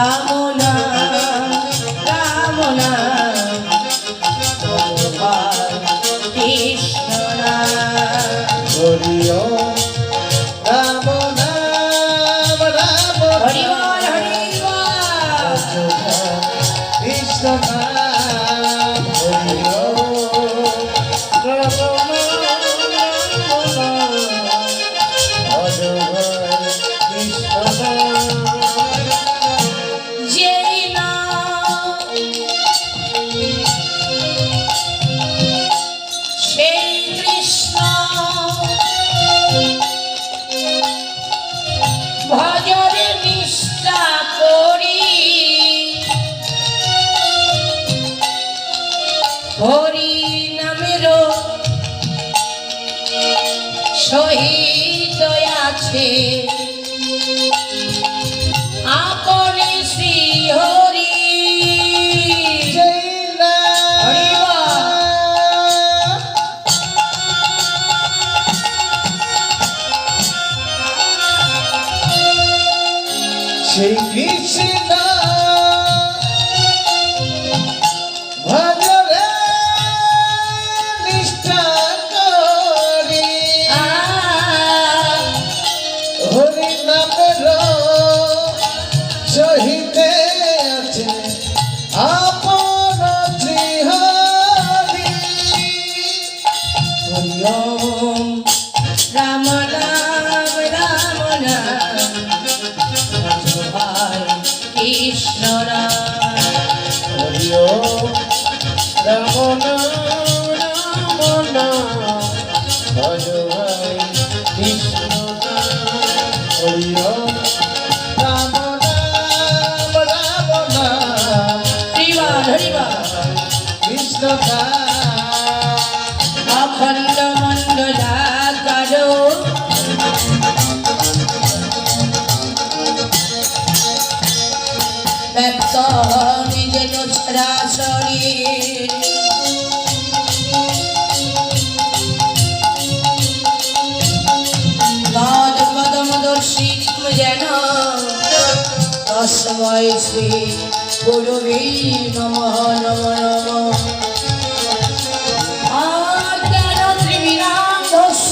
রাম নাম রাম নাম ভগবান কৃষ্ণ নাম হরি ওম রাম নাম রাম হরি বল হরি বল কৃষ্ণ নাম হরি ওম রাম নাম ভগবান কৃষ্ণ নাম যেই নাম সেই কৃষ্ণ ভজরে নিষ্ঠা করি হরি নামের সহিত আছে আপনি শ্রী হরি হরি বল। সেই কৃষ্ণ ভজরে নিষ্ঠা করি হরি নামের সহিতে আছে আপন শ্রীহরি হরি ওম রাম নাম রাম নাম ভগবান কৃষ্ণ নাম হরি ওম রাম নাম রাম নাম ভগবান কৃষ্ণ নাম হরি ওম রাম নাম রাম নাম হরি বল কৃষ্ণ নাম অখণ্ড মণ্ডলাকার ব্যক্ত নিজের সরাসরি তদ পদম দর্শিত যেন তস্মৈ শ্রী গুরুবে নমঃ নমঃ নমঃ আজ্ঞান ত্রিবিরাম দস্য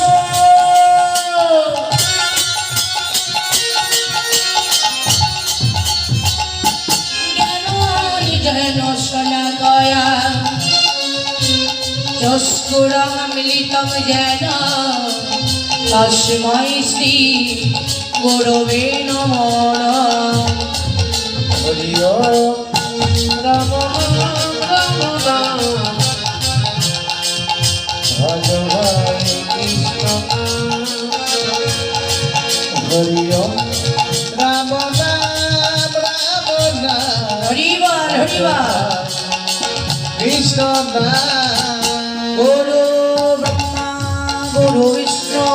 জ্ঞান নিজেন সনা গয়া চস্কুরং মিলিতং যেন তস্মৈ শ্রী গুরুবে নমঃ নমঃ হরি ওম রাম নাম রাম নাম ভগবান কৃষ্ণ নাম হরি ওম রাম নাম রাম নাম হরি বল হরি বল কৃষ্ণ নাম গুরু ব্রহ্মা গুরু বিষ্ণু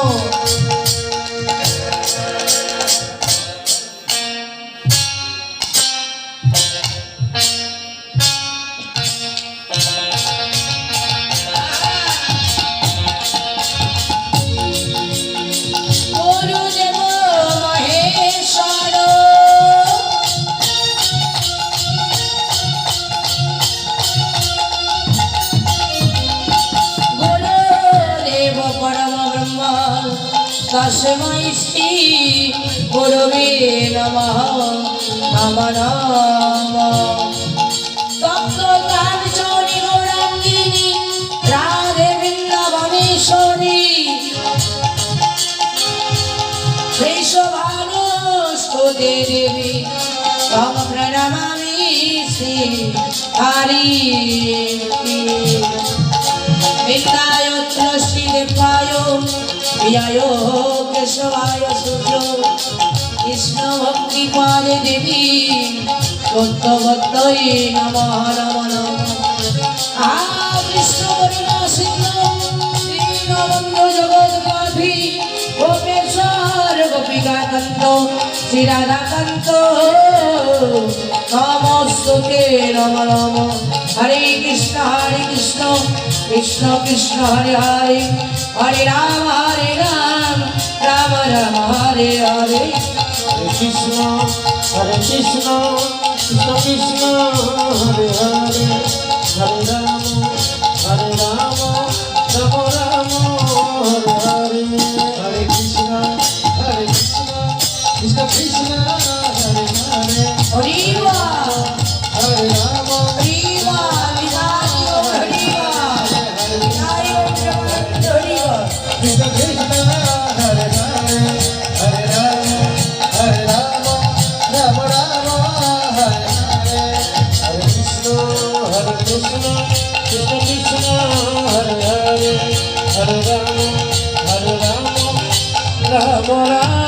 গুরুদেব মহেশ্বর গুরুদেব পরম ব্রহ্ম তস্मै শ্রী গুরবে নমঃ নমঃ নমঃ তপ্ত কাঞ্চনী গৌরাঙ্গিনী রাধে বৃন্দাবনেশ্বরী বৃষভানুস্তুতে দেবী তং প্রণমামি শ্রী হরি বিদ্যায় তুলসী দেবায় প্রিয়ায় কেশবায় সূর্য কৃষ্ণ ভক্তি পাদে দেবী তত্ত্ববত্তৈ নমঃ নমঃ নমঃ আ কৃষ্ণ করুণা সিন্ধু দীনবন্ধু জগৎপথি গোপেশ্বর গোপিকাকান্ত শ্রী রাধাকান্ত নমস্তুতে নমঃ নমঃ হরে কৃষ্ণ কৃষ্ণ কৃষ্ণ হরে হরে হরে রাম রাম রাম হরে হরে Hare Krishna কৃষ্ণ কৃষ্ণ হরে হরে হরে রাম রাম রাম হরে হরে হরে কৃষ্ণ কৃষ্ণ কৃষ্ণ হরে হরে হরিবা হরে রাম হরিবা বিধায় হরিবা বিধায় হরিবা কৃষ্ণ কৃষ্ণ হরে হরে হরে রাম রাম রাম হরে হরে হরে কৃষ্ণ কৃষ্ণ কৃষ্ণ হরে হরে হরে রাম রাম রাম রাম